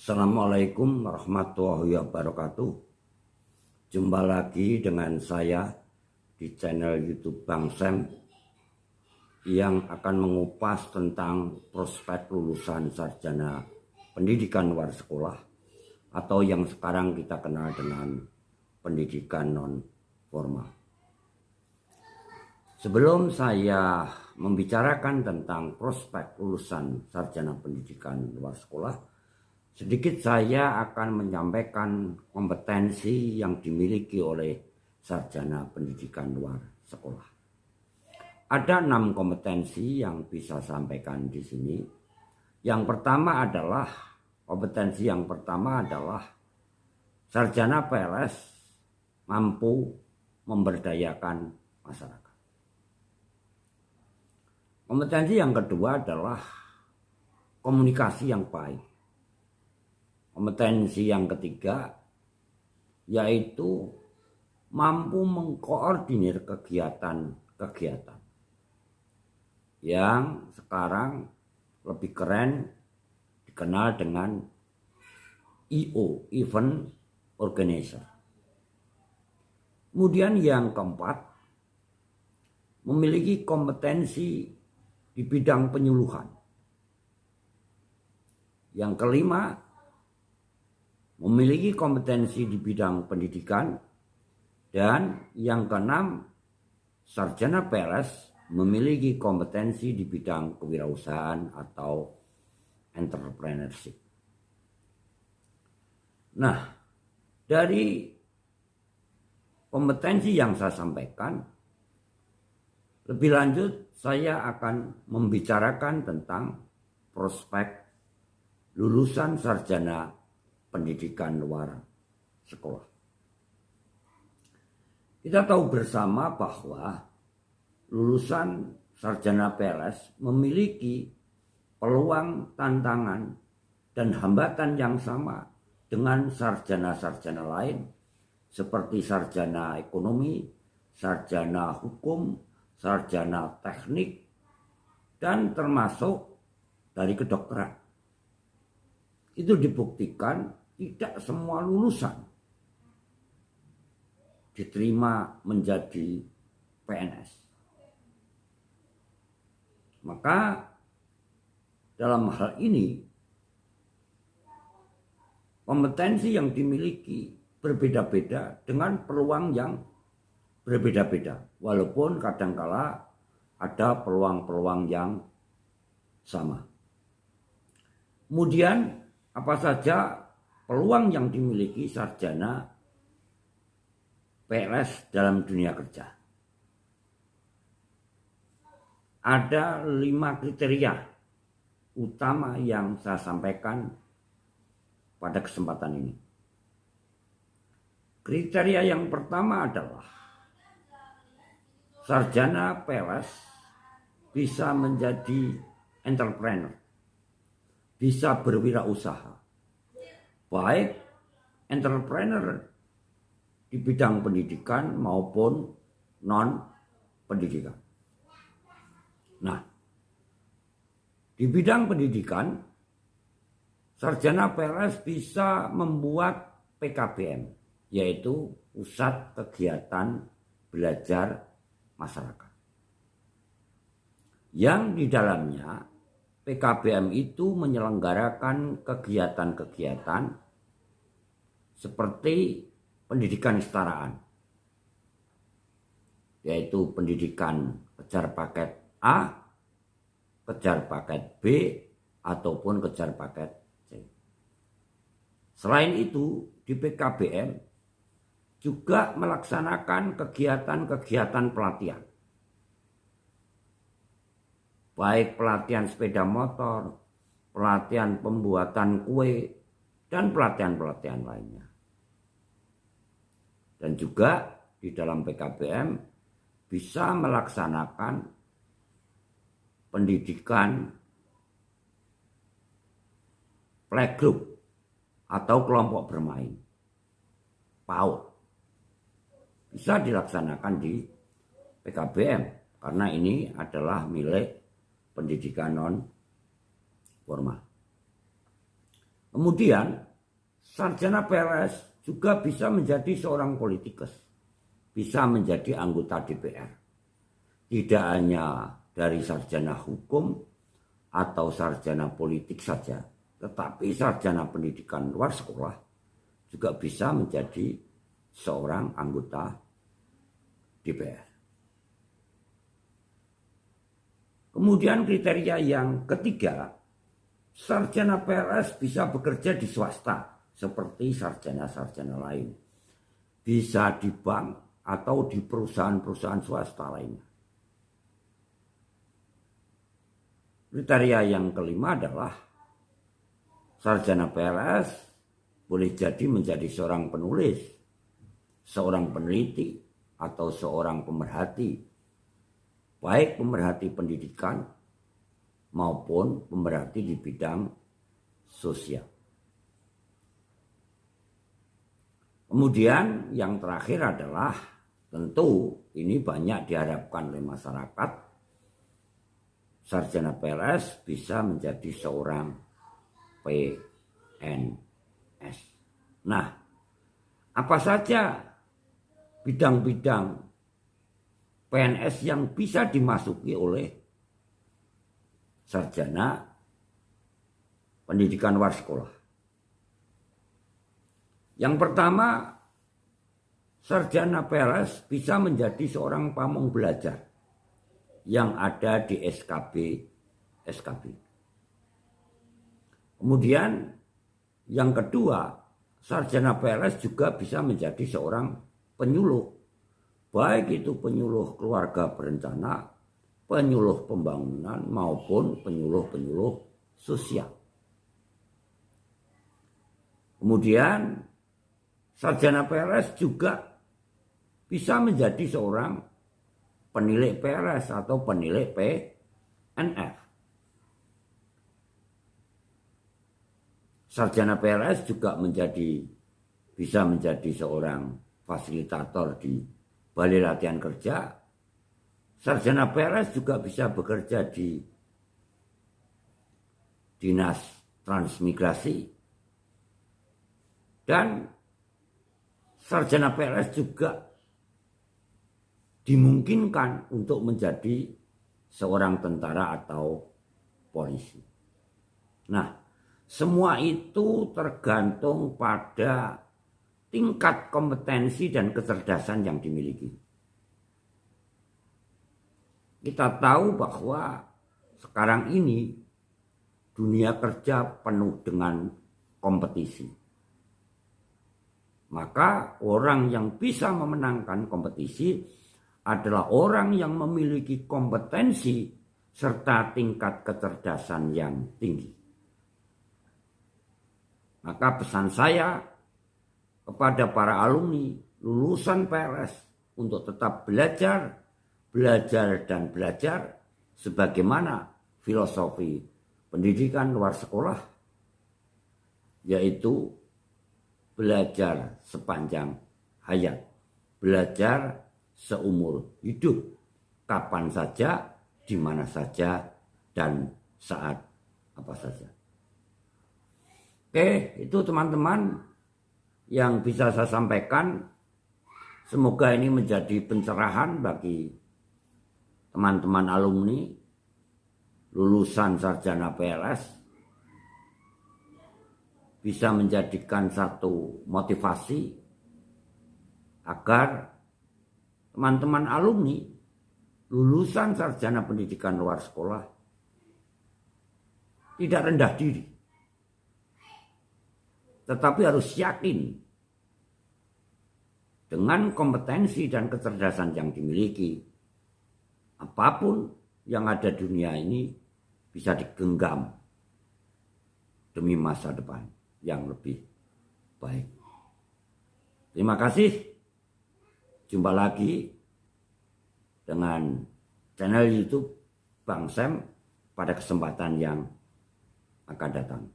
Assalamualaikum warahmatullahi wabarakatuh. Jumpa lagi dengan saya di channel YouTube Bang Sam yang akan mengupas tentang prospek lulusan sarjana pendidikan luar sekolah atau yang sekarang kita kenal dengan pendidikan non formal. Sebelum saya membicarakan tentang prospek lulusan sarjana pendidikan luar sekolah, sedikit saya akan menyampaikan kompetensi yang dimiliki oleh sarjana pendidikan luar sekolah. Ada 6 kompetensi yang bisa saya sampaikan di sini. Kompetensi yang pertama adalah sarjana PLS mampu memberdayakan masyarakat. Kompetensi yang kedua adalah komunikasi yang baik. Kompetensi yang ketiga yaitu mampu mengkoordinir kegiatan-kegiatan yang sekarang lebih keren dikenal dengan EO, Event Organizer. Kemudian yang keempat, memiliki kompetensi di bidang penyuluhan. Yang kelima, memiliki kompetensi di bidang pendidikan. Dan yang keenam, sarjana PLS memiliki kompetensi di bidang kewirausahaan atau entrepreneurship. Nah, dari kompetensi yang saya sampaikan, lebih lanjut saya akan membicarakan tentang prospek lulusan sarjana pendidikan luar sekolah. Kita tahu bersama bahwa lulusan sarjana PLS memiliki peluang, tantangan, dan hambatan yang sama dengan sarjana-sarjana lain seperti sarjana ekonomi, sarjana hukum, sarjana teknik, dan termasuk dari kedokteran. Itu dibuktikan tidak semua lulusan diterima menjadi PNS. Maka dalam hal ini kompetensi yang dimiliki berbeda-beda dengan peluang yang berbeda-beda. Walaupun kadangkala ada peluang-peluang yang sama. Kemudian apa saja peluang yang dimiliki sarjana PLS dalam dunia kerja? Ada 5 kriteria utama yang saya sampaikan pada kesempatan ini. Kriteria yang pertama adalah sarjana PLS bisa menjadi entrepreneur, bisa berwirausaha, baik entrepreneur di bidang pendidikan maupun non-pendidikan. Nah, di bidang pendidikan, sarjana PLS bisa membuat PKBM, yaitu Pusat Kegiatan Belajar Masyarakat. Yang di dalamnya PKBM itu menyelenggarakan kegiatan-kegiatan seperti pendidikan kesetaraan, yaitu pendidikan kejar paket A, kejar paket B, ataupun kejar paket C. Selain itu, di PKBM juga melaksanakan kegiatan-kegiatan pelatihan, baik pelatihan sepeda motor, pelatihan pembuatan kue, dan pelatihan-pelatihan lainnya. Dan juga di dalam PKBM bisa melaksanakan pendidikan playgroup atau kelompok bermain, PAUD. Bisa dilaksanakan di PKBM karena ini adalah milik pendidikan non formal. Kemudian sarjana PLS juga bisa menjadi seorang politikus, bisa menjadi anggota DPR. Tidak hanya dari sarjana hukum atau sarjana politik saja, tetapi sarjana pendidikan luar sekolah juga bisa menjadi seorang anggota DPR. Kemudian kriteria yang ketiga, sarjana PLS bisa bekerja di swasta seperti sarjana-sarjana lain. Bisa di bank atau di perusahaan-perusahaan swasta lainnya. Kriteria yang kelima adalah sarjana PLS boleh jadi menjadi seorang penulis, seorang peneliti, atau seorang pemerhati, baik pemerhati pendidikan maupun pemerhati di bidang sosial. Kemudian yang terakhir adalah tentu ini banyak diharapkan oleh masyarakat, sarjana PLS bisa menjadi seorang PNS. Nah, apa saja bidang-bidang PNS yang bisa dimasuki oleh sarjana pendidikan luar sekolah? Yang pertama, sarjana PLS bisa menjadi seorang pamong belajar yang ada di SKB. Kemudian yang kedua, sarjana PLS juga bisa menjadi seorang penyuluh, baik itu penyuluh keluarga berencana, penyuluh pembangunan maupun penyuluh-penyuluh sosial. Kemudian sarjana PLS juga bisa menjadi seorang penilik PLS atau penilik PNF. Sarjana PLS juga bisa menjadi seorang fasilitator di balai latihan kerja. Sarjana PLS juga bisa bekerja di dinas transmigrasi. Dan sarjana PLS juga dimungkinkan untuk menjadi seorang tentara atau polisi. Nah, semua itu tergantung pada tingkat kompetensi dan kecerdasan yang dimiliki. Kita tahu bahwa sekarang ini dunia kerja penuh dengan kompetisi. Maka orang yang bisa memenangkan kompetisi adalah orang yang memiliki kompetensi serta tingkat kecerdasan yang tinggi. Maka pesan saya kepada para alumni lulusan PLS untuk tetap belajar dan belajar sebagaimana filosofi pendidikan luar sekolah, yaitu belajar sepanjang hayat, belajar seumur hidup, kapan saja, di mana saja, dan saat apa saja. Oke, itu teman-teman yang bisa saya sampaikan. Semoga ini menjadi pencerahan bagi teman-teman alumni lulusan sarjana PLS, bisa menjadikan satu motivasi agar teman-teman alumni lulusan sarjana pendidikan luar sekolah tidak rendah diri, tetapi harus yakin dengan kompetensi dan kecerdasan yang dimiliki, apapun yang ada di dunia ini bisa digenggam demi masa depan yang lebih baik. Terima kasih. Jumpa lagi dengan channel YouTube Bang Sam pada kesempatan yang akan datang.